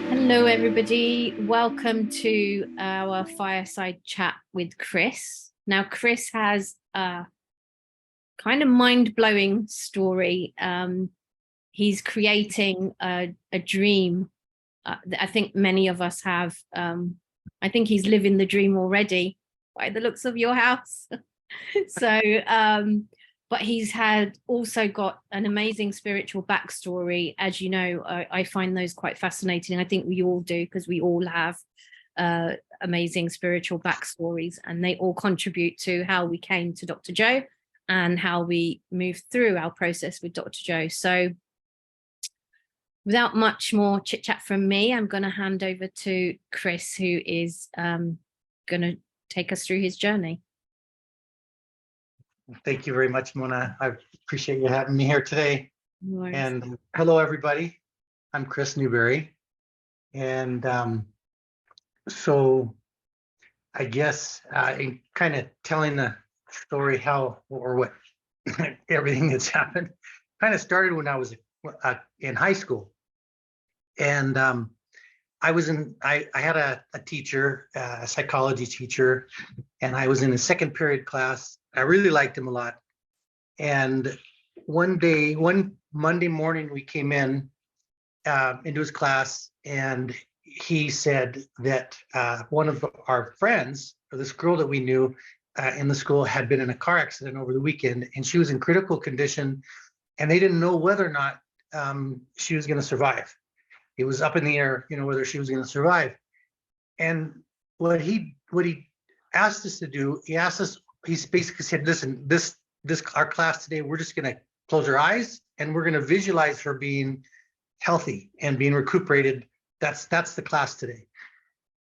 Hello, everybody. Welcome to our fireside chat with Chris. Now, Chris has a kind of mind-blowing story. He's creating a dream that I think many of us have. I think he's living the dream already by the looks of your house. But he's had also got an amazing spiritual backstory. As you know, I find those quite fascinating. I think we all do, because we all have amazing spiritual backstories, and they all contribute to how we came to Dr. Joe and how we moved through our process with Dr. Joe. So without much more chit chat from me, I'm going to hand over to Chris, who is going to take us through his journey. Thank you very much, Mona. I appreciate you having me here today. Nice. And hello, everybody. I'm Chris Newberry. And so I guess in kind of telling the story how or what everything that's happened kind of started when I was in high school. And I had a teacher, a psychology teacher, and I was in a second period class. I really liked him a lot. And one Monday morning, we came in into his class, and he said that one of our friends, or this girl that we knew in the school, had been in a car accident over the weekend, and she was in critical condition, and they didn't know whether or not she was going to survive. It was up in the air, whether she was going to survive. And what he asked us to do, he basically said, listen, this our class today, we're just going to close our eyes and we're going to visualize her being healthy and being recuperated. That's the class today.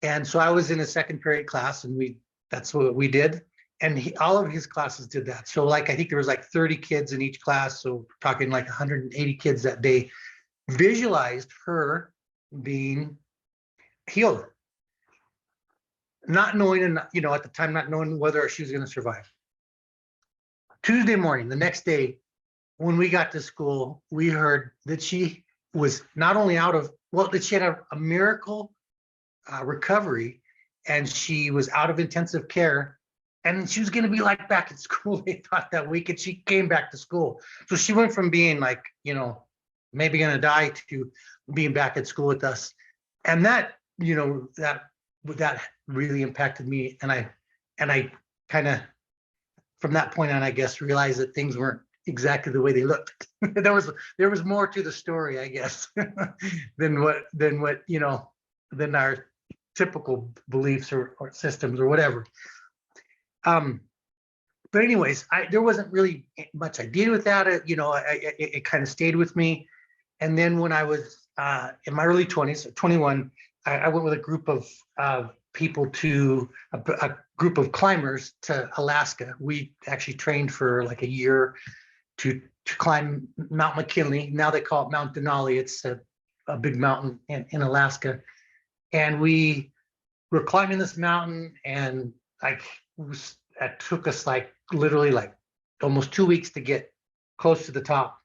And so I was in a second period class, and that's what we did. And all of his classes did that. So I think there was 30 kids in each class. So we're talking 180 kids that day visualized her being healed. Not knowing, at the time, not knowing whether she was going to survive. Tuesday morning, the next day, when we got to school, we heard that she was not only that she had a miracle recovery, and she was out of intensive care, and she was going to be back at school, they thought, that week, and she came back to school. So she went from being maybe going to die to being back at school with us. And that really impacted me, and I kind of, from that point on, I guess, realized that things weren't exactly the way they looked. there was more to the story, I guess, than our typical beliefs or systems or whatever. But anyways, there wasn't really much I did with that. It kind of stayed with me. And then when I was in my early 20s, 21, I went with a group of people to a group of climbers to Alaska. We actually trained for a year to climb Mount McKinley. Now they call it Mount Denali. It's a big mountain in Alaska. And we were climbing this mountain, and it took us literally almost 2 weeks to get close to the top.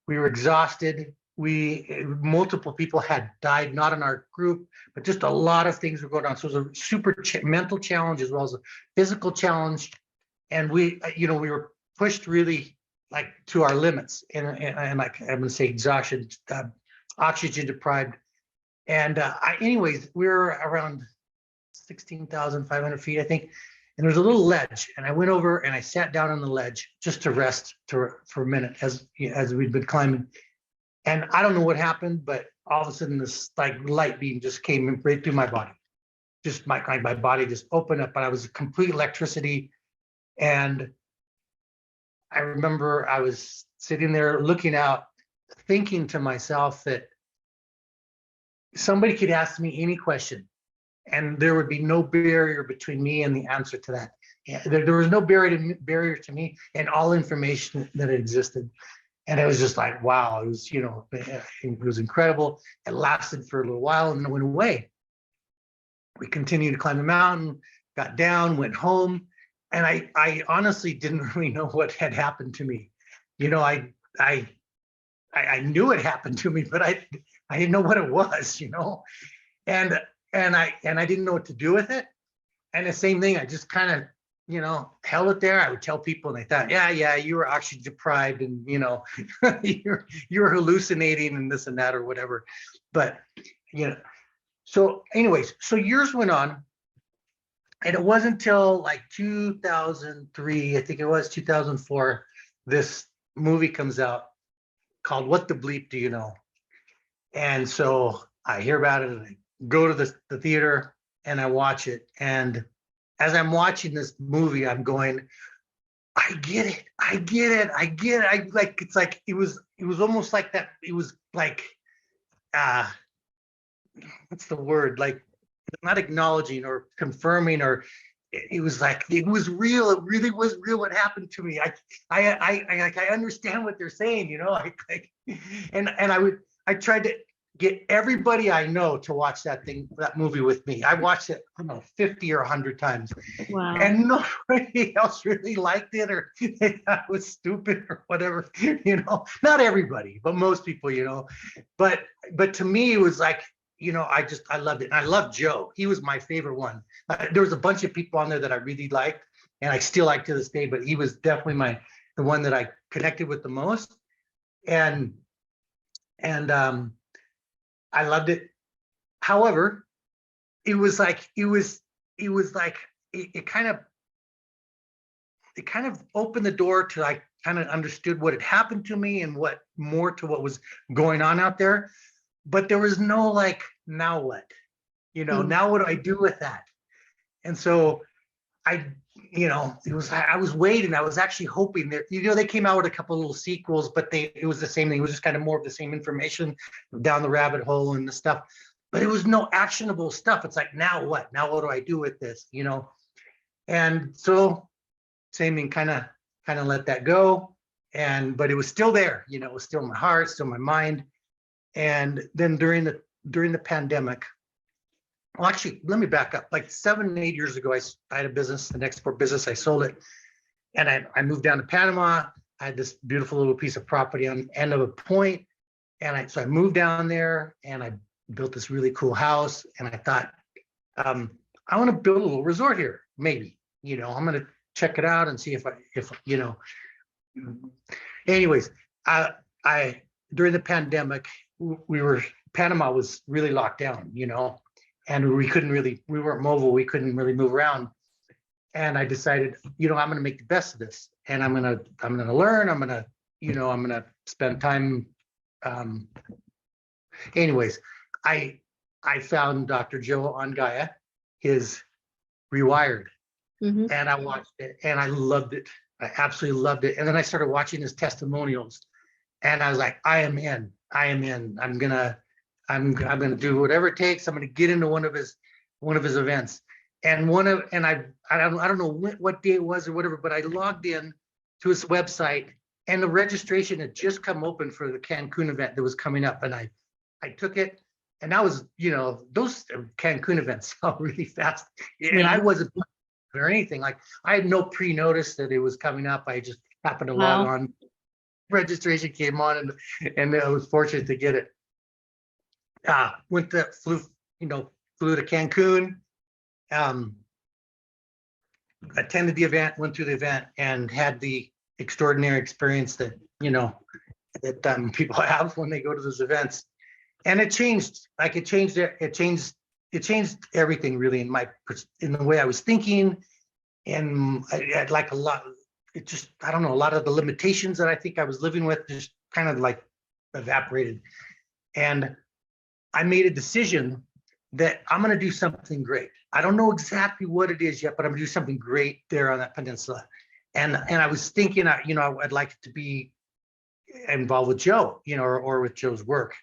We were exhausted. Multiple people had died, not in our group, but just a lot of things were going on. So it was a super mental challenge as well as a physical challenge. And we were pushed really to our limits, and I'm going to say exhaustion, oxygen deprived. And anyways, we were around 16,500 feet, I think. And there was a little ledge, and I went over and I sat down on the ledge just to rest for a minute as we'd been climbing. And I don't know what happened, but all of a sudden this light beam just came right through my body. Just my body just opened up, and I was complete electricity. And I remember I was sitting there looking out, thinking to myself that somebody could ask me any question and there would be no barrier between me and the answer to that. Yeah, there was no barrier to me and all information that existed. And it was just like, wow, it was, it was incredible. It lasted for a little while and then it went away. We continued to climb the mountain, got down, went home. And I honestly didn't really know what had happened to me. I knew it happened to me, but I didn't know what it was, and I didn't know what to do with it. And the same thing, I just kind of, held it there. I would tell people and they thought, yeah, you were oxygen deprived and, you're hallucinating and this and that or whatever. But, so anyways, so years went on and it wasn't until like 2003, I think it was 2004, this movie comes out called What the Bleep Do You Know? And so I hear about it and I go to the theater and I watch it. And as I'm watching this movie, I'm going, I get it. It was almost like that. It was like, what's the word? Like not acknowledging or confirming, or it was like, it was real. It really was real what happened to me. I understand what they're saying, and I tried to get everybody I know to watch that movie with me. I watched it, I don't know, 50 or 100 times. Wow. And nobody else really liked it or they thought it was stupid or whatever, not everybody, but most people, but to me, it was like, I loved it. And I loved Joe. He was my favorite one. There was a bunch of people on there that I really liked and I still like to this day, but he was definitely the one that I connected with the most. And I loved it. However, it kind of opened the door to, I kind of understood what had happened to me and what was going on out there. But there was no like, now what? Now what do I do with that? And so I was waiting. I was actually hoping that, they came out with a couple of little sequels, but it was the same thing. It was just kind of more of the same information down the rabbit hole and the stuff, but it was no actionable stuff. It's like, now what? Now what do I do with this? And so same thing, kind of let that go. But it was still there, it was still in my heart, still in my mind. And then during the pandemic, well, actually, let me back up. Like 7, 8 years ago, I had a business, an export business. I sold it, and I moved down to Panama. I had this beautiful little piece of property on the end of a point, and so I moved down there, and I built this really cool house. And I thought, I want to build a little resort here. Maybe, I'm going to check it out and see if Anyways, I during the pandemic, Panama was really locked down, and we weren't mobile. We couldn't really move around. And I decided, I'm going to make the best of this, and I'm going to learn. I'm going to spend time. Anyways, I found Dr. Joe on Gaia, his Rewired, and I watched it and I loved it. I absolutely loved it. And then I started watching his testimonials, and I was like, I am in. I'm gonna do whatever it takes. I'm gonna get into one of his events. And I don't know what day it was or whatever, but I logged in to his website, and the registration had just come open for the Cancun event that was coming up, and I took it, and that was, those Cancun events sell really fast, and I wasn't or anything. Like, I had no pre-notice that it was coming up. I just happened to log on. Registration came on, and I was fortunate to get it. Flew to Cancun, attended the event, went through the event, and had the extraordinary experience that people have when they go to those events. And it changed everything really in the way I was thinking, and I like a lot. I don't know, a lot of the limitations that I think I was living with just kind of like evaporated. And I made a decision that I'm going to do something great. I don't know exactly what it is yet, but I'm going to do something great there on that peninsula. And I was thinking, I'd like to be involved with Joe, or with Joe's work.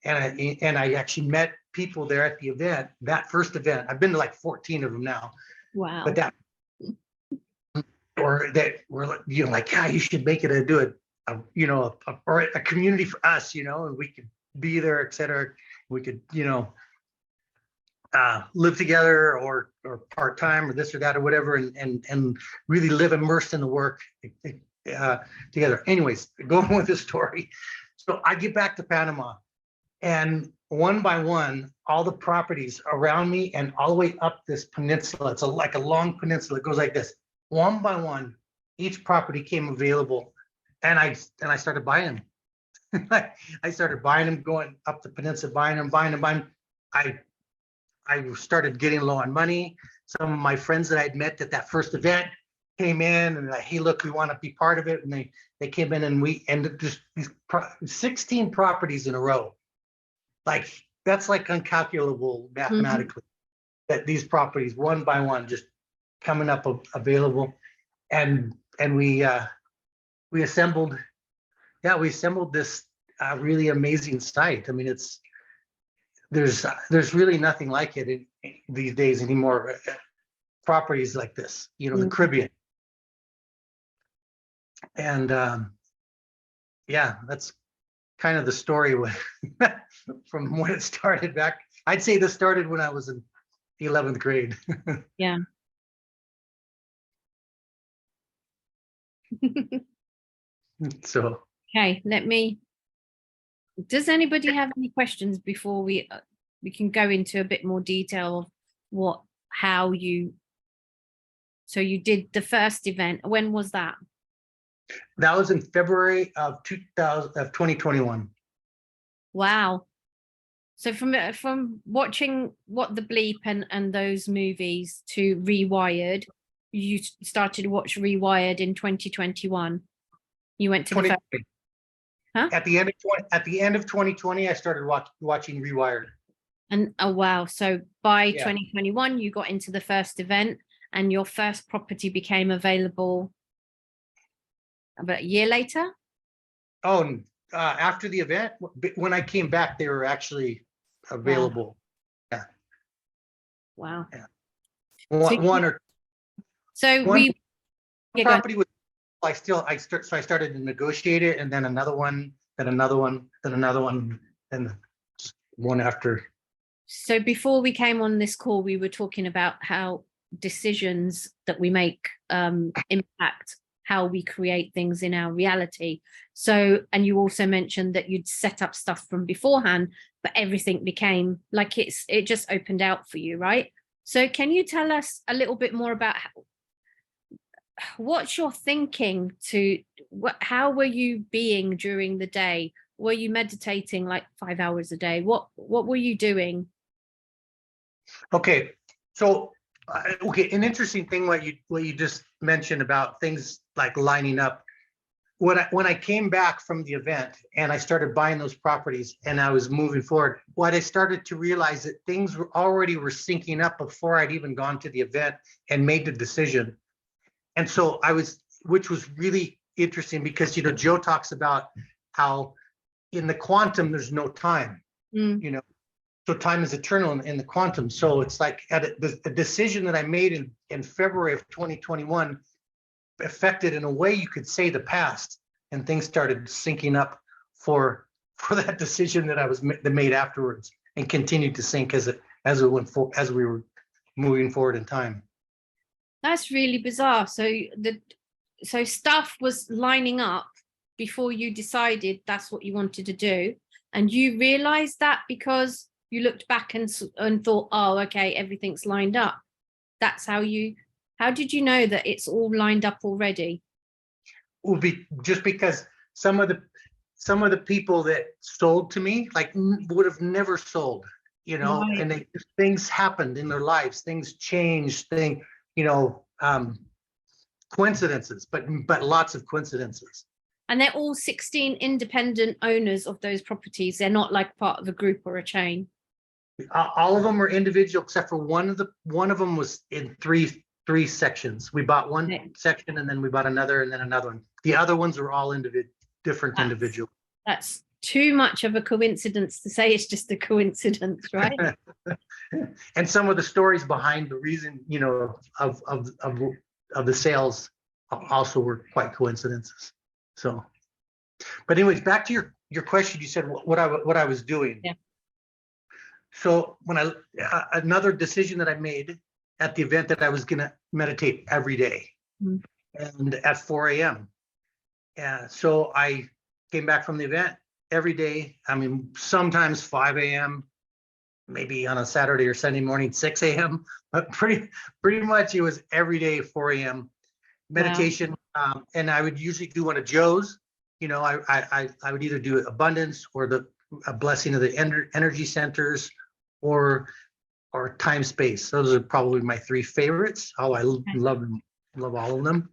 And I actually met people there at the event, that first event. I've been to like 14 of them now. Wow. But that were like, yeah, you should make it or a community for us, and we could be there, et cetera. We could, live together or part-time or this or that or whatever, and really live immersed in the work together. Anyways, going with the story. So I get back to Panama, and one by one, all the properties around me and all the way up this peninsula, it's like a long peninsula, it goes like this. One by one, each property came available, and I started buying them. I started buying them, going up the peninsula, buying them. I started getting low on money. Some of my friends that I'd met at that first event came in and like, hey, look, we want to be part of it. And they came in, and we ended just these 16 properties in a row. Like, that's like uncalculable mathematically, that these properties one by one just coming up available. And we assembled this really amazing site. I mean, there's really nothing like it these days anymore. Properties like this, the Caribbean. And that's kind of the story from when it started back. I'd say this started when I was in the 11th grade. Yeah. So. Okay, does anybody have any questions before we can go into a bit more detail of so you did the first event. When was that? That was in February of 2021. Wow. So from watching What the Bleep and those movies to Rewired, you started to watch Rewired in 2021. You went to the first. Huh? At the end of 2020, I started watching Rewired. And oh wow! So by 2021, you got into the first event, and your first property became available about a year later. Oh, after the event, when I came back, they were actually available. Wow. Yeah. Wow. Yeah. One property was. I started to negotiate it, and then another one, then another one, then another one, and one after. So before we came on this call, we were talking about how decisions that we make impact how we create things in our reality. So, and you also mentioned that you'd set up stuff from beforehand, but everything became like it just opened out for you, right? So can you tell us a little bit more about what's your thinking how were you being during the day? Were you meditating like 5 hours a day? What were you doing? Okay, so an interesting thing what you just mentioned about things like lining up. When I came back from the event and I started buying those properties and I was moving forward, what I started to realize that things were syncing up before I'd even gone to the event and made the decision. And so which was really interesting because, Joe talks about how in the quantum, there's no time, so time is eternal in the quantum. So it's like the decision that I made in February of 2021 affected, in a way you could say, the past, and things started syncing up for that decision that made afterwards, and continued to sync as we were moving forward in time. That's really bizarre. So stuff was lining up before you decided that's what you wanted to do, and you realized that because you looked back and thought, oh, okay, everything's lined up. That's how did you know that it's all lined up already? Well, just because some of the people that sold to me would have never sold, right. And things happened in their lives, things changed, coincidences, but lots of coincidences. And they're all 16 independent owners of those properties. They're not like part of a group or a chain. All of them were individual, except for one of them was in three three sections. We bought one Okay. section and then we bought another and then another one. The other ones were all different individuals. That's too much of a coincidence to say it's just a coincidence, right? And some of the stories behind the reason, of the sales also were quite coincidences. So, but anyways, back to your question. You said what I was doing. Yeah. So when another decision that I made at the event, that I was going to meditate every day, and at 4 a.m. So I came back from the event every day. I mean, sometimes 5 a.m., maybe on a Saturday or Sunday morning, 6 a.m., but pretty much it was every day, 4 a.m. meditation. Wow. And I would usually do one of Joe's. I would either do abundance or a blessing of the energy centers, or time space. Those are probably my three favorites. Oh, I love them, love all of them.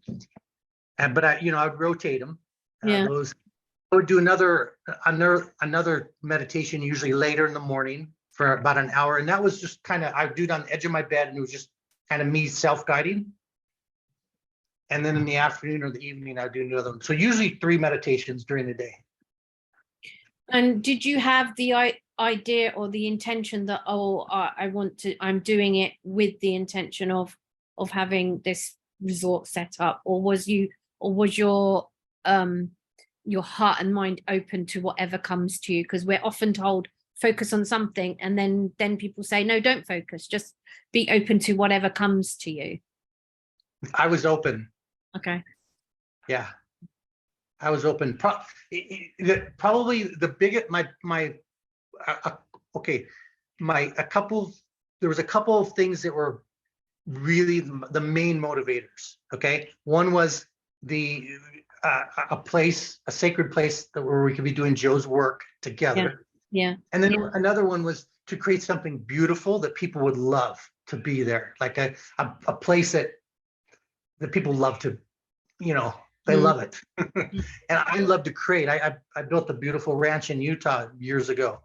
But I would rotate them. Those. I would do another meditation, usually later in the morning, for about an hour, and that was just I would do it on the edge of my bed, and it was just kind of me self-guiding. And then in the afternoon or the evening, I'd do another one. So usually 3 meditations during the day. And did you have the idea or the intention that, I'm doing it with the intention of having this resort set up, or was your heart and mind open to whatever comes to you? Because we're often told focus on something, and then people say, no, don't focus, just be open to whatever comes to you. I was open. Okay. Yeah, I was open. Probably the biggest, there was a couple of things that were really the main motivators. Okay. One was a sacred place where we could be doing Joe's work together. Yeah. And then another one was to create something beautiful that people would love to be there, like a place that people love to, they love it. And I love to create. I built a beautiful ranch in Utah years ago,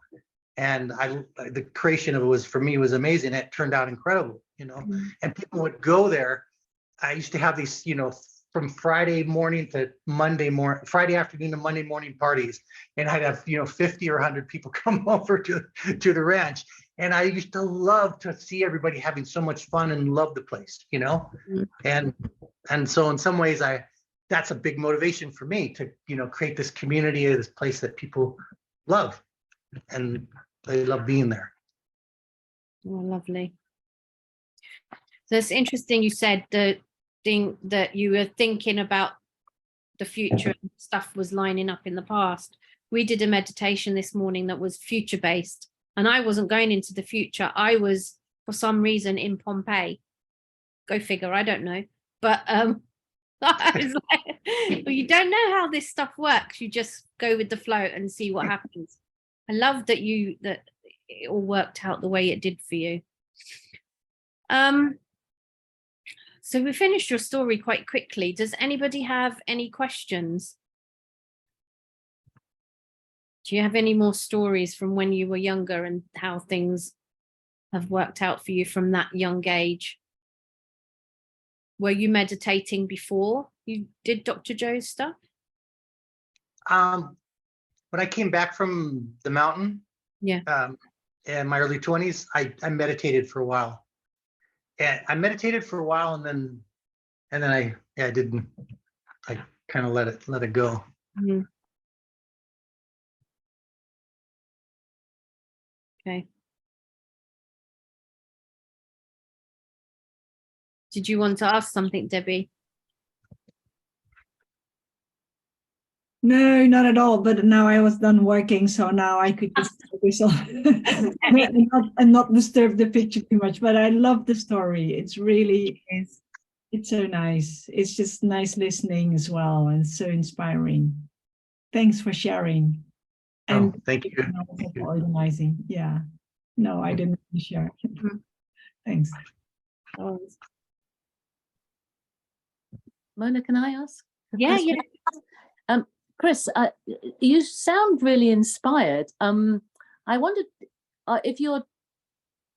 and the creation of it was, for me, was amazing. It turned out incredible, and people would go there. I used to have these, from Friday morning to Friday afternoon to Monday morning parties. And I'd have, 50 or 100 people come over to the ranch. And I used to love to see everybody having so much fun and love the place, And so in some ways that's a big motivation for me to, create this community, this place that people love, and they love being there. Oh, lovely. So it's interesting you said that you were thinking about the future and stuff was lining up in the past. We did a meditation this morning that was future based, and I wasn't going into the future. I was, for some reason, in Pompeii. Go figure, I don't know. But I was like, well, you don't know how this stuff works. You just go with the flow and see what happens. I love that it all worked out the way it did for you. So we finished your story quite quickly. Does anybody have any questions? Do you have any more stories from when you were younger and how things have worked out for you from that young age? Were you meditating before you did Dr. Joe's stuff? When I came back from the mountain, in my early 20s, I meditated for a while. And I meditated for a while, and then I kind of let it go. Mm-hmm. Okay. Did you want to ask something, Debbie? No, not at all. But now I was done working, so now I could just focus on and not disturb the picture too much. But I love the story. It's really, it's so nice. It's just nice listening as well, and so inspiring. Thanks for sharing. And thank you. For organizing. Yeah. No, I didn't share. Thanks. Mona, can I ask? Yeah. Chris, you sound really inspired. I wondered if you're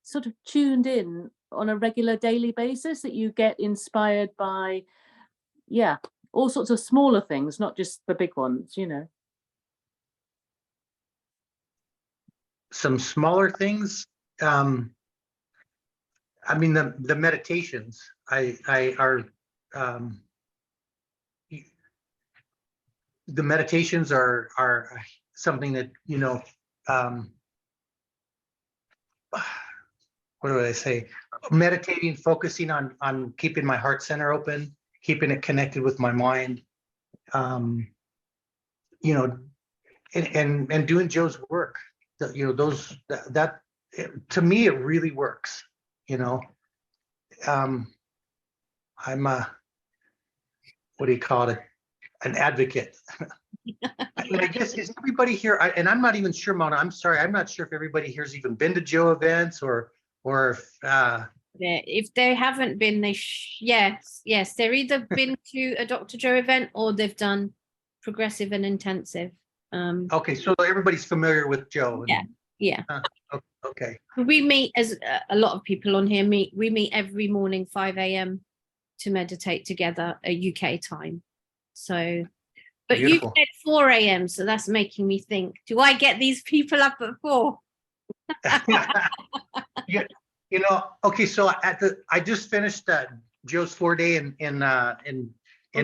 sort of tuned in on a regular daily basis that you get inspired by? Yeah, all sorts of smaller things, not just the big ones, you know. Some smaller things. I mean, the meditations the meditations are something that, you know, what do I say? Meditating, focusing on keeping my heart center open, keeping it connected with my mind, you know, and doing Joe's work. You know, that to me it really works. You know, I'm a, what do you call it? An advocate. I mean, I guess, is everybody here? And I'm not even sure, Mona. I'm sorry, I'm not sure if everybody here's even been to Joe events or if they haven't been, they yes, they're either been to a Dr. Joe event or they've done progressive and intensive. Okay, so everybody's familiar with Joe. Yeah. Okay. We meet, as a lot of people on here meet. We meet every morning 5 a.m. to meditate together at UK time. So, but Beautiful. you said 4 a.m. So that's making me think: do I get these people up at 4? Yeah, you know. Okay, so I just finished Joe's 4-day in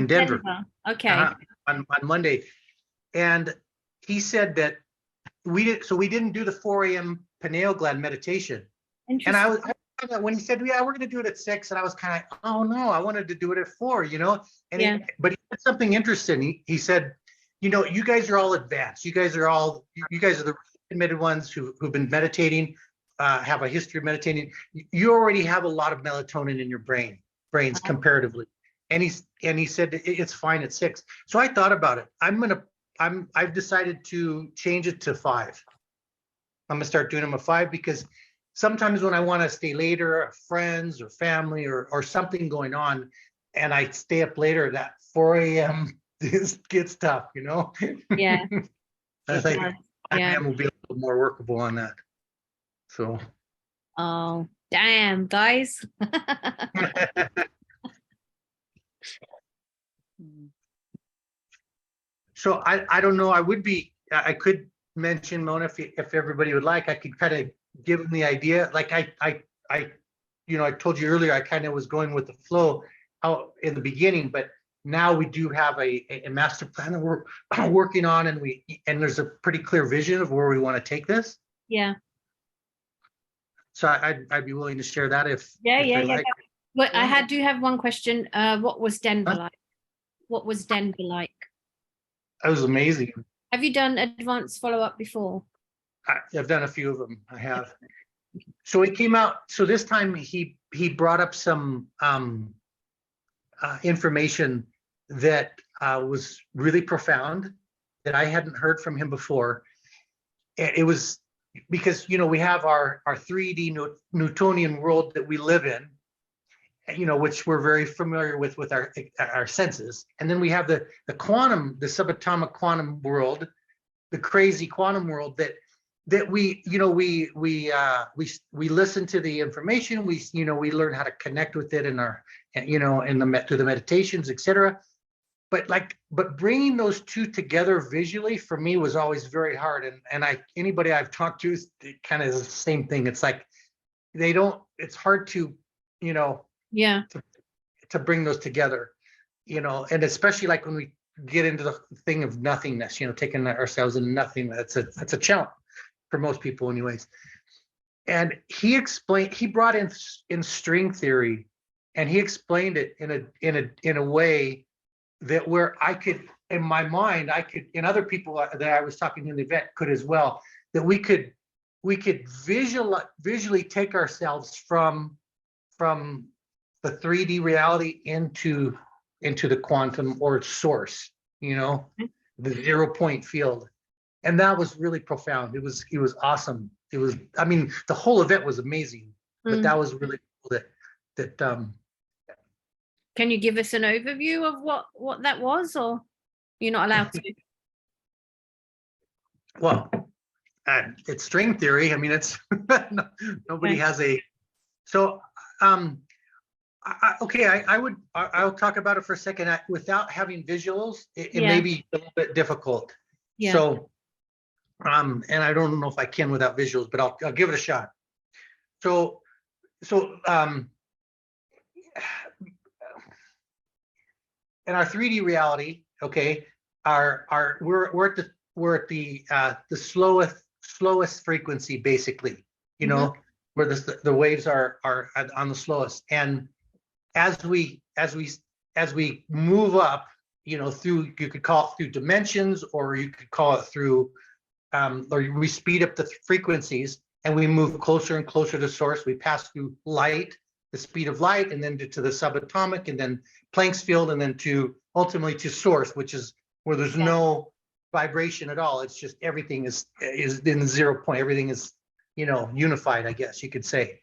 Denver. Okay. On Monday, and he said that we didn't do the 4 a.m. pineal gland meditation. And I when he said, yeah, we're going to do it at 6, and I was kind of, oh no, I wanted to do it at 4, you know. And but he said something interesting. He said, you know, you guys are all advanced. You guys are the committed ones who've been meditating, have a history of meditating. You already have a lot of melatonin in your brains comparatively. And he said it's fine at 6. So I thought about it. I've decided to change it to 5. I'm gonna start doing them at 5 because sometimes when I want to stay later, friends or family or something going on, and I stay up later, that 4 a.m. this gets tough, you know. Yeah. I think 5 a.m. will be a little more workable on that. So. Oh, damn, guys. So I don't know. I could mention, Mona, if everybody would like, I could kind of give them the idea. Like I you know, I told you earlier, I kind of was going with the flow out in the beginning, but now we do have a master plan that we're working on, and there's a pretty clear vision of where we want to take this. Yeah. So I'd be willing to share that if Like. But I do have one question. What was Denver like? What was Denver like? That was amazing. Have you done advanced follow-up before? I've done a few of them. I have. So it came out. So this time he brought up some information that was really profound that I hadn't heard from him before. It was because, you know, we have our 3D Newtonian world that we live in, you know, which we're very familiar with our senses. And then we have the quantum, the subatomic quantum world, the crazy quantum world that we, you know, we listen to the information, we learn how to connect with it in our, you know, through the meditations, etc. But bringing those two together visually for me was always very hard. And anybody I've talked to kind of is the same thing. It's like it's hard to, you know, to bring those together, you know, and especially like when we get into the thing of nothingness, you know, taking ourselves into nothing. That's a challenge for most people anyways. And he brought in string theory, and he explained it in a way that where I could, in my mind, and other people that I was talking to in the event could as well, that we could visually take ourselves from the 3D reality into the quantum or source, you know, the 0 point field. And that was really profound. It was awesome. I mean, the whole event was amazing, but that was really cool that Can you give us an overview of what that was, or you're not allowed to? Well, it's string theory. I mean, it's nobody has so I'll talk about it for a second. Without having visuals, it Yeah. may be a little bit difficult. Yeah. So, and I don't know if I can without visuals, but I'll give it a shot. So, in our 3D reality, okay, we're at the slowest frequency, basically, you know, where the waves are on the slowest. And as we move up, you know, through, you could call it through dimensions, or you could call it through, or we speed up the frequencies and we move closer and closer to source. We pass through light, the speed of light, and then to the subatomic, and then Planck's field, and then to ultimately to source, which is where there's no vibration at all. It's just everything is in the 0 point. Everything is, you know, unified, I guess you could say.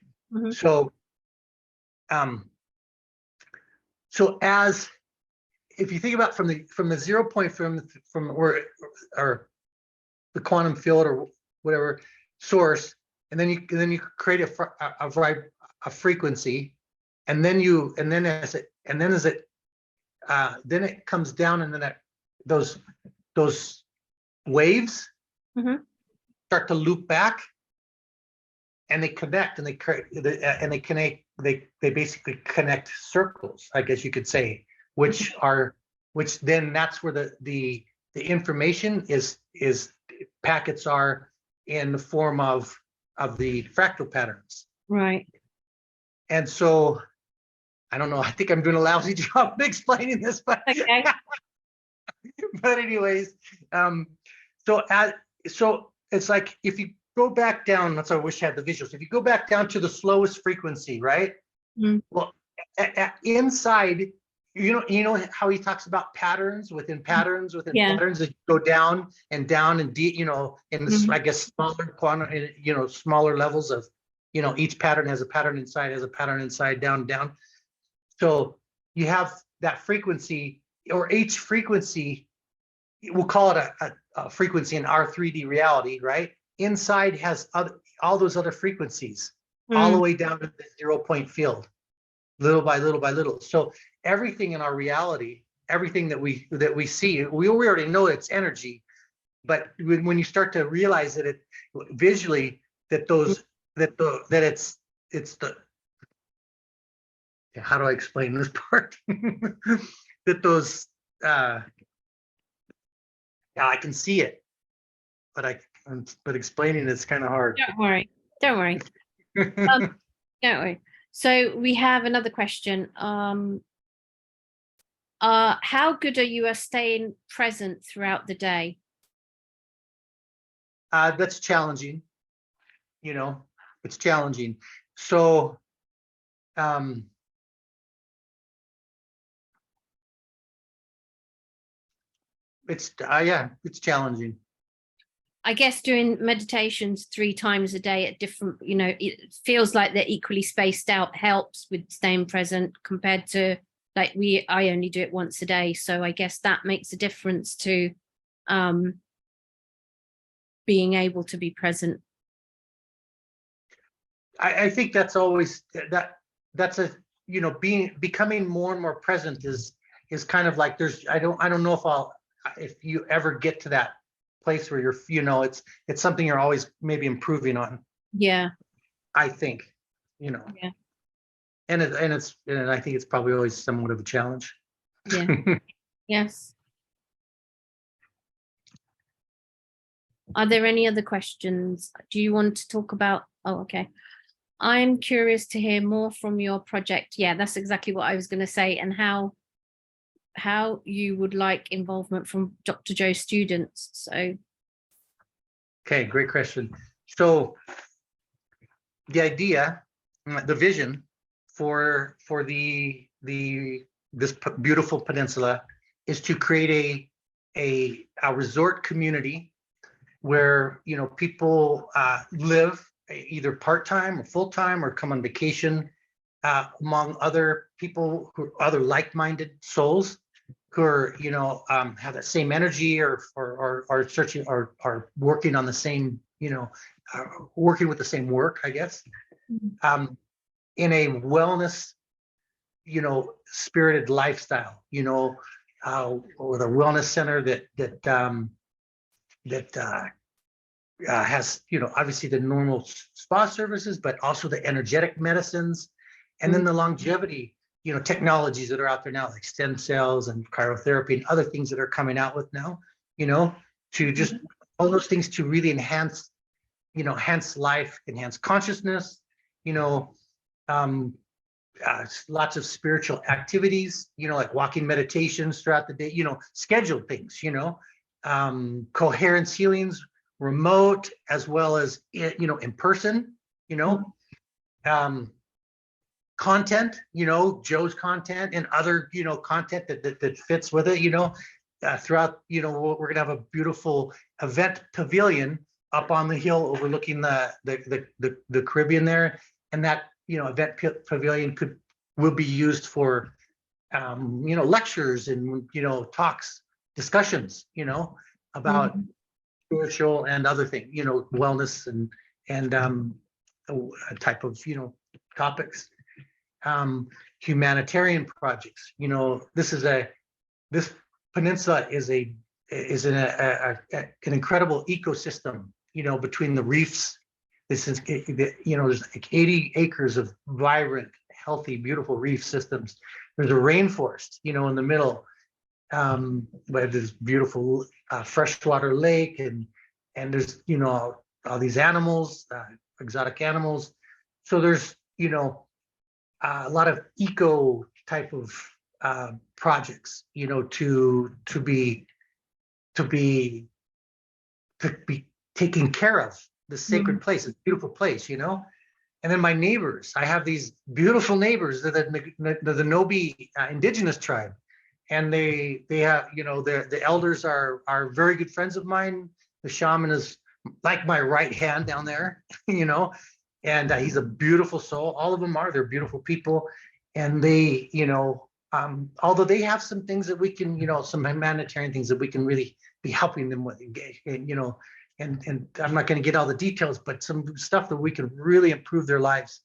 So, so as if you think about from the 0 point, from where, or the quantum field or whatever source, and then you create a frequency, and then as it comes down, and then those waves start to loop back, and they connect, and they basically connect circles, I guess you could say, which then that's where the information is packets are in the form of the fractal patterns. Right. And so I don't know, I think I'm doing a lousy job of explaining this, but Okay. but anyways, so it's like, if you go back down, that's why I wish I had the visuals. If you go back down to the slowest frequency, right? Well, inside, you know how he talks about patterns within patterns patterns that go down and deep, you know, in the I guess smaller quantum, you know, smaller levels of, you know, each pattern has a pattern inside, down. So you have that frequency, or each frequency, we'll call it a frequency in our 3D reality, right? Inside has all those other frequencies, all the way down to the 0 point field, little by little by little. So everything in our reality, everything that we see, we already know it's energy, but when you start to realize that it visually, that it's the, how do I explain this part? That those yeah, I can see it, but explaining it's kind of hard. Don't worry. Don't worry. So we have another question. How good are you at staying present throughout the day? That's challenging. You know, it's challenging. So, it's challenging. I guess doing meditations 3 times a day at different, you know, it feels like they're equally spaced out, helps with staying present, compared to like I only do it once a day. So I guess that makes a difference to being able to be present. I think that's always that's a, you know, becoming more and more present is kind of like, I don't know if you ever get to that place where you're, you know, it's something you're always maybe improving on. Yeah. I think, you know. Yeah. And I think it's probably always somewhat of a challenge. Yeah. Yes. Are there any other questions? Do you want to talk about? Oh, okay. I'm curious to hear more from your project. Yeah, that's exactly what I was going to say, and how you would like involvement from Dr. Joe's students. So. Okay, great question. So the idea, the vision for this beautiful peninsula is to create a resort community where, you know, people live either part-time or full-time, or come on vacation among other people, other like-minded souls who are, you know, have that same energy, or searching, or working on the same, you know, working with the same work, I guess. in a wellness, spirited lifestyle, or the wellness center that has, obviously the normal spa services, but also the energetic medicines, and then the longevity, technologies that are out there now, like stem cells and cryotherapy and other things that are coming out with now, to just all those things to really enhance life, enhance consciousness, lots of spiritual activities, like walking meditations throughout the day, scheduled things, coherence healings, remote as well as, in person, content, Joe's content and other, content that fits with it, throughout, we're going to have a beautiful event pavilion up on the hill overlooking the Caribbean there. And that, event pavilion will be used for, lectures and, talks, discussions, about spiritual and other things, wellness and a type of, topics, humanitarian projects. This peninsula is an incredible ecosystem, between the reefs. This is, there's like 80 acres of vibrant, healthy, beautiful reef systems. There's a rainforest, in the middle, where there's beautiful freshwater lake, and there's, all these animals, exotic animals. So there's, a lot of eco type of projects, to be taken care of. The sacred place, a beautiful place, and then my neighbors. I have these beautiful neighbors, the Nobi indigenous tribe, and they have, the elders are very good friends of mine. The shaman is like my right hand down there, and he's a beautiful soul. All of them are. They're beautiful people, and they, although they have some things that we can, some humanitarian things that we can really be helping them with, and I'm not going to get all the details, but some stuff that we can really improve their lives.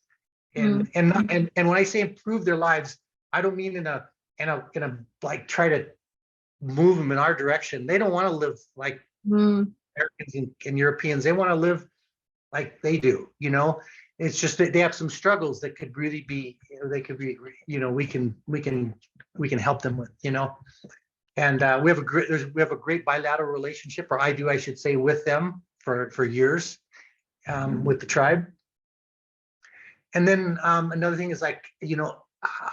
And when I say improve their lives, I don't mean in a like try to move them in our direction. They don't want to live like Americans and Europeans. They want to live like they do. It's just that they have some struggles that could really be, we can help them with, And we have a great bilateral relationship, or I should say, with them for years, with the tribe. And then another thing is, like,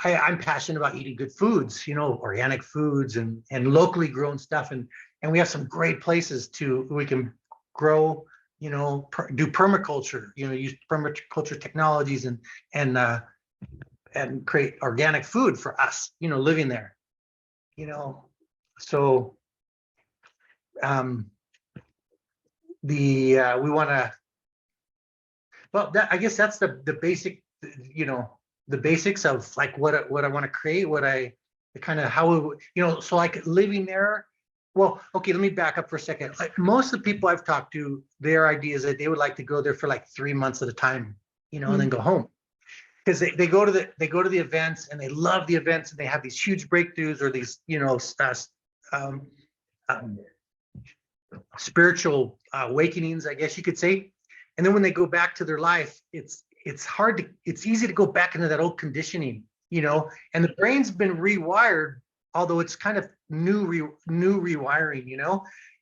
I'm passionate about eating good foods, organic foods and locally grown stuff, and we have some great places we can grow, do permaculture, use permaculture technologies and create organic food for us, living there, So we want to, well, I guess that's the basic, the basics of like what I want to create, so like living there. Well, okay, let me back up for a second. Like most of the people I've talked to, their idea is that they would like to go there for like 3 months at a time, and then go home. Because they go to the events and they love the events and they have these huge breakthroughs or these, spiritual awakenings, I guess you could say. And then when they go back to their life, it's easy to go back into that old conditioning, and the brain's been rewired, although it's kind of new rewiring,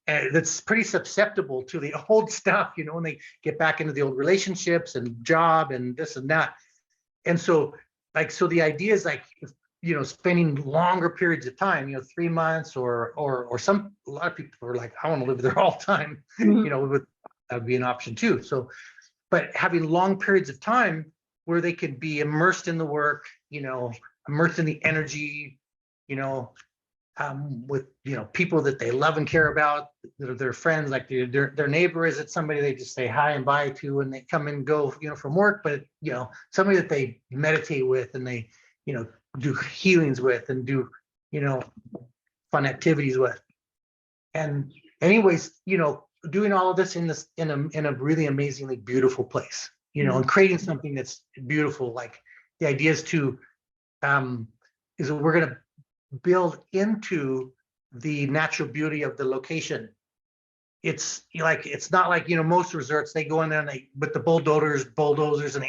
and that's pretty susceptible to the old stuff, when they get back into the old relationships and job and this and that. And so the idea is like, spending longer periods of time, 3 months or a lot of people are like, I want to live there all the time, that would be an option too. So, but having long periods of time where they could be immersed in the work, immersed in the energy, with, people that they love and care about, that are their friends, like their neighbor. Is it somebody they just say hi and bye to when they come and go, from work, but, somebody that they meditate with and they, do healings with and do, fun activities with. And anyways, doing all of this in a really amazingly beautiful place, and creating something that's beautiful, like, the idea is to is that we're going to build into the natural beauty of the location. It's like, it's not like, you know, most resorts, they go in there and they with the bulldozers and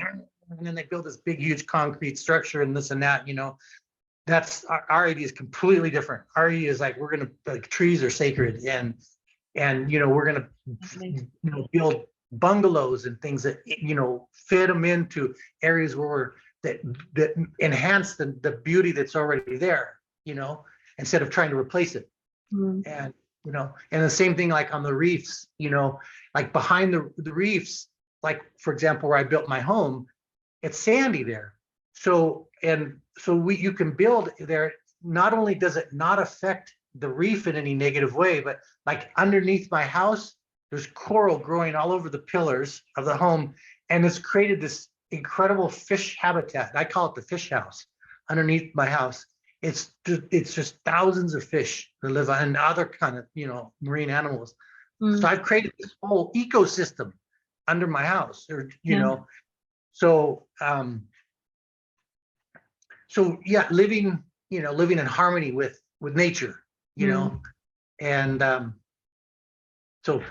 then they build this big huge concrete structure and this and that, you know. That's our idea is completely different. Our idea is like, we're going to, like, trees are sacred, and you know, we're going to, you know, build bungalows and things that, you know, fit them into areas where we're that enhance the beauty that's already there, you know, instead of trying to replace it. And you know, and the same thing like on the reefs, you know, like behind the reefs, like for example, where I built my home, it's sandy there. So you can build there. Not only does it not affect the reef in any negative way, but like underneath my house, there's coral growing all over the pillars of the home, and it's created this incredible fish habitat. I call it the fish house underneath my house. It's just thousands of fish that live on, and other kind of, you know, marine animals. So I've created this whole ecosystem under my house, or you know, so yeah, living in harmony with nature, you know, and so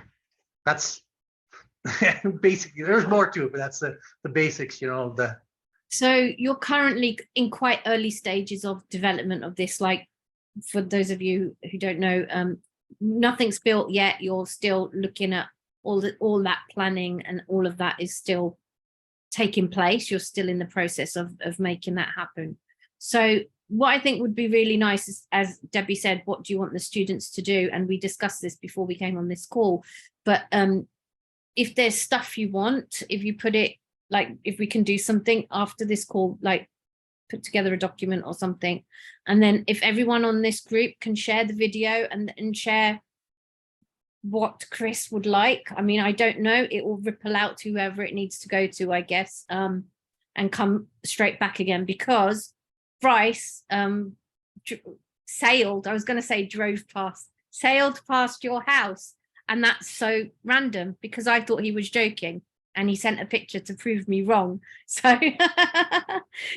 that's basically, there's more to it, but that's the basics, you know. So you're currently in quite early stages of development of this. Like, for those of you who don't know, nothing's built yet. You're still looking at all that planning, and all of that is still taking place. You're still in the process of making that happen. So what I think would be really nice is, as Debbie said, what do you want the students to do? And we discussed this before we came on this call, but if there's stuff you want, if you put it, like, if we can do something after this call, like put together a document or something, and then if everyone on this group can share the video and share what Chris would like. I mean, I don't know, it will ripple out to whoever it needs to go to, I guess, and come straight back again, because Bryce sailed past your house, and that's so random because I thought he was joking, and he sent a picture to prove me wrong. So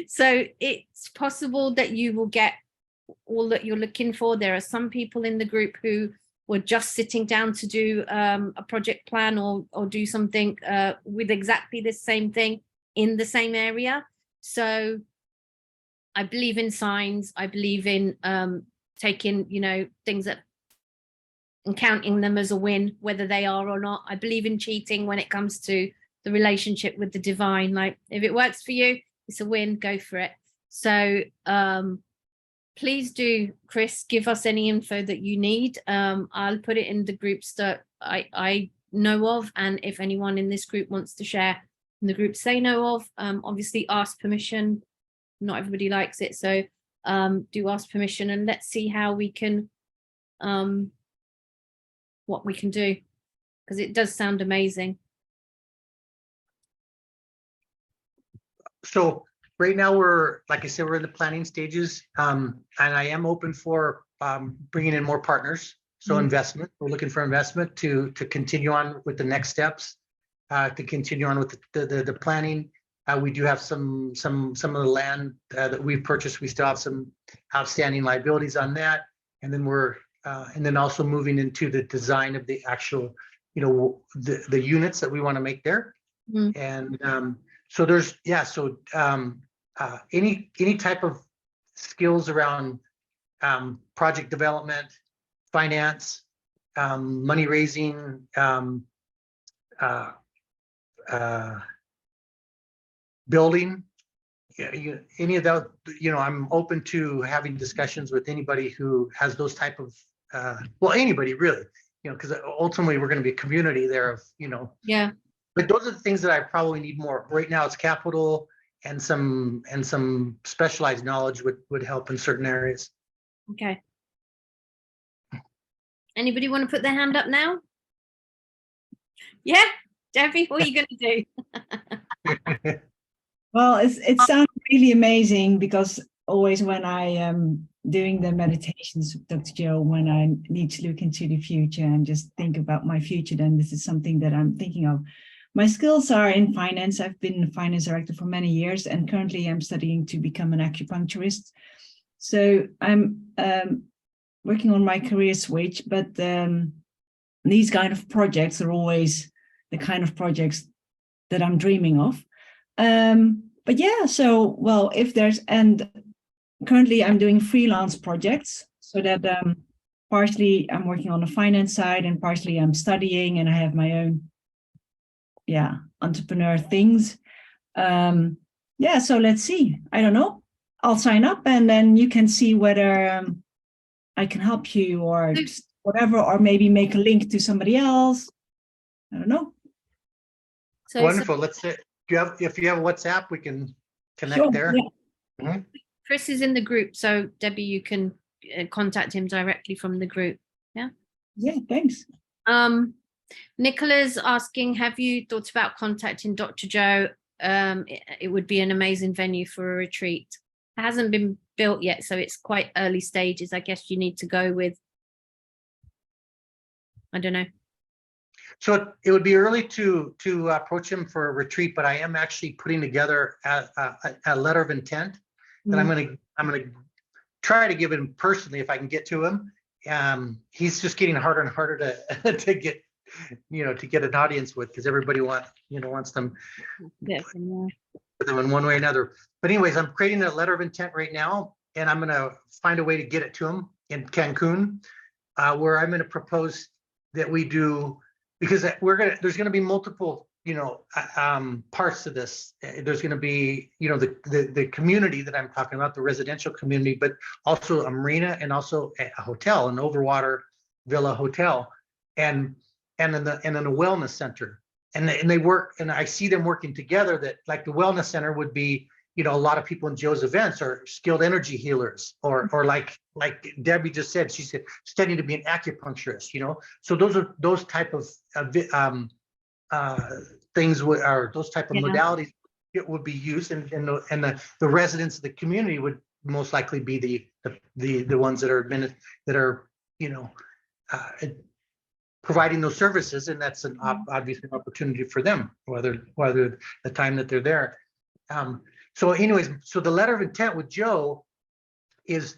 so it's possible that you will get all that you're looking for. There are some people in the group who were just sitting down to do a project plan or do something with exactly the same thing in the same area. So I believe in signs. I believe in taking, you know, things that and counting them as a win, whether they are or not. I believe in cheating when it comes to the relationship with the divine. Like, if it works for you, it's a win, go for it. So please do, Chris, give us any info that you need. I'll put it in the groups that I know of, and if anyone in this group wants to share in the groups they know of, obviously ask permission. Not everybody likes it, so do ask permission, and let's see how we can what we can do, because it does sound amazing. So right now we're, like I said, we're in the planning stages, and I am open for bringing in more partners. So investment, we're looking for investment to continue on with the next steps, to continue on with the planning. We do have some of the land that we've purchased. We still have some outstanding liabilities on that, and then we're and then also moving into the design of the actual, you know, the units that we want to make there. And so there's, yeah, so any type of skills around project development, finance, money raising, building, any of that, you know, I'm open to having discussions with anybody who has those type of, well, anybody really, you know, because ultimately we're going to be a community there of, you know. Yeah. But those are the things that I probably need more. Right now it's capital and some specialized knowledge would help in certain areas. Okay. Anybody want to put their hand up now? Yeah, Debbie, what are you going to do? Well, it sounds really amazing, because always when I am doing the meditations with Dr. Joe, when I need to look into the future and just think about my future, then this is something that I'm thinking of. my skills are in finance. I've been a finance director for many years, and currently I'm studying to become an acupuncturist. So I'm working on my career switch, but these kind of projects are always the kind of projects that I'm dreaming of. But yeah, so, well, if there's, and currently I'm doing freelance projects, so that partially I'm working on the finance side and partially I'm studying and I have my own, entrepreneur things. So let's see. I don't know. I'll sign up and then you can see whether I can help you or whatever, or maybe make a link to somebody else. I don't know. So Wonderful. Let's say if you have WhatsApp, we can connect Sure, there. yeah. Mm-hmm. Chris is in the group, so Debbie, you can contact him directly from the group. Yeah, thanks. Nicola's asking, have you thought about contacting Dr. Joe? It would be an amazing venue for a retreat. It hasn't been built yet, so it's quite early stages. I guess you need to go with, I don't know. So it would be early to approach him for a retreat, but I am actually putting together a letter of intent that I'm gonna try to give him personally if I can get to him. He's just getting harder and harder to get, to get an audience with, because everybody wants them in one way or another. But anyways, I'm creating a letter of intent right now, and I'm gonna find a way to get it to him in Cancun, where I'm gonna propose that we do, because there's gonna be multiple parts to this. There's going to be, the community that I'm talking about, the residential community, but also a marina and also a hotel, an overwater villa hotel, and then a wellness center. And they work, and I see them working together. That, like, the wellness center would be, a lot of people in Joe's events are skilled energy healers, or like Debbie just said, she said studying to be an acupuncturist. So those type of things are those type of modalities it would be used, and the residents of the community would most likely be the ones that are providing those services, and that's obviously an opportunity for them, whether the time that they're there. So anyways, so the letter of intent with Joe is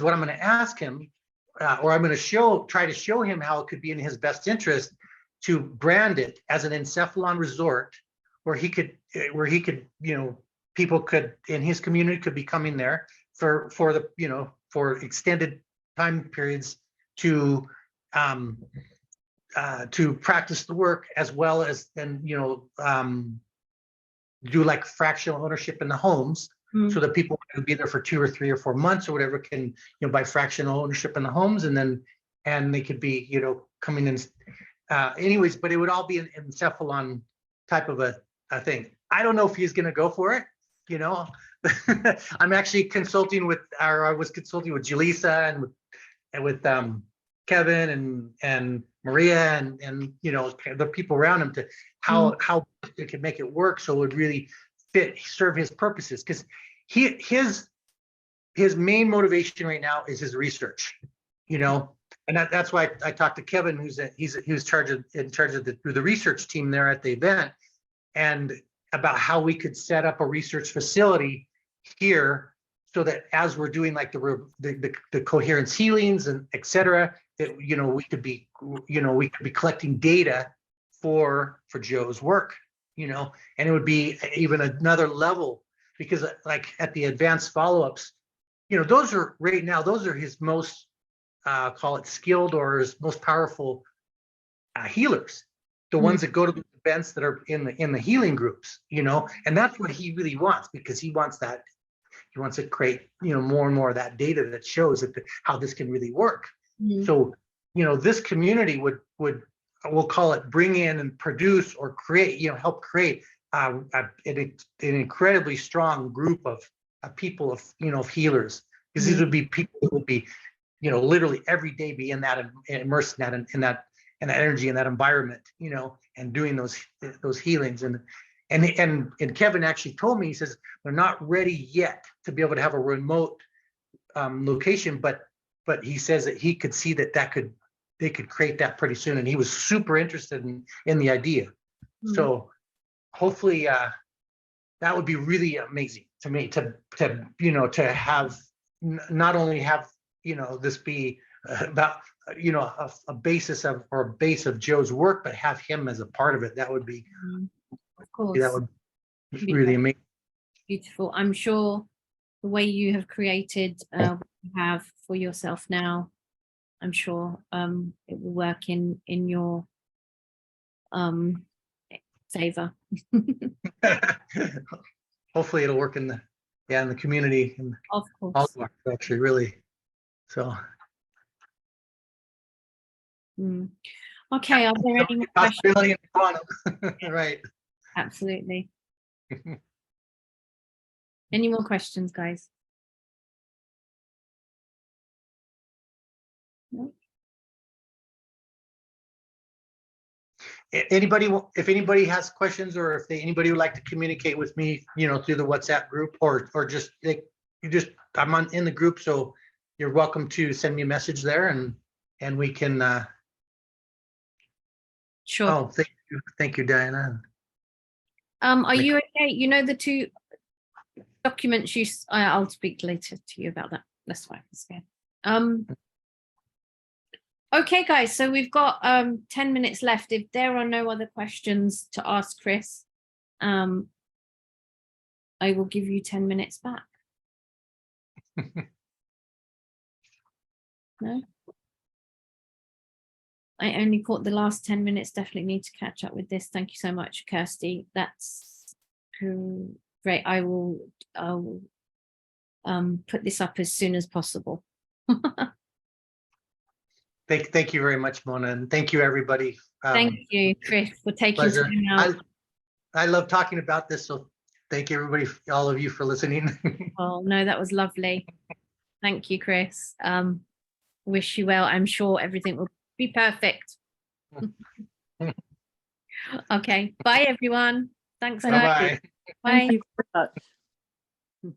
what I'm going to ask him, or I'm going to try to show him how it could be in his best interest to brand it as an encephalon resort, where he could, people could in his community could be coming there for extended time periods to practice the work, as well as then do like fractional ownership in the homes, so that people who be there for 2 or 3 or 4 months or whatever can buy fractional ownership in the homes, and they could be coming in. Anyways, but it would all be an encephalon type of a thing. I don't know if he's going to go for it. I'm actually consulting with, or I was consulting with Julissa and with Kevin and Maria and the people around him to how it could make it work so it would really serve his purposes, because his main motivation right now is his research, and that's why I talked to Kevin, who's in charge of the research team there at the event, and about how we could set up a research facility here, so that as we're doing like the coherence healings and et cetera, that we could be collecting data for Joe's work, and it would be even another level, because like at the advanced follow-ups, those are his most call it skilled, or his most powerful healers, the ones that go to the events that are in the healing groups, and that's what he really wants, because he wants to create more and more of that data that shows that how this can really work. So this community would we'll call it bring in and produce or create, help create an incredibly strong group of people of healers, because these would be people who would be literally every day be in that, immersed in that energy, in that environment, and doing those healings. And Kevin actually told me, he says they're not ready yet to be able to have a remote location, but he says that he could see that they could create that pretty soon, and he was super interested in the idea. So hopefully that would be really amazing to me to to have not only have this be about a basis of or a base of Joe's work, but have him as a part of it. That would be Of course. that would be really amazing. Beautiful. I'm sure the way you have created what you have for yourself now, I'm sure it will work in your favor. Hopefully it'll work in the community and Of course. all actually really. So okay, are there any more questions? Right. Absolutely. Any more questions, guys? No? If anybody has questions, or if anybody would like to communicate with me, through the WhatsApp group, or just I'm in the group, so you're welcome to send me a message there, and we can. Sure. Oh, thank you, Diana. Are you okay? The two documents I'll speak later to you about that. That's fine. That's good. Okay, guys, so we've got 10 minutes left. If there are no other questions to ask Chris, I will give you 10 minutes back. No? I only caught the last 10 minutes. Definitely need to catch up with this. Thank you so much, Kirsty. That's great. I'll put this up as soon as possible. Thank you very much, Mona, and thank you, everybody. Thank you, Chris, for taking Pleasure. time out. I love talking about this, so thank you, everybody, all of you, for listening. Oh, no, that was lovely. Thank you, Chris. Wish you well. I'm sure everything will be perfect. Okay. Bye, everyone. Thanks, guys. Bye-bye. Bye. Thank you very much.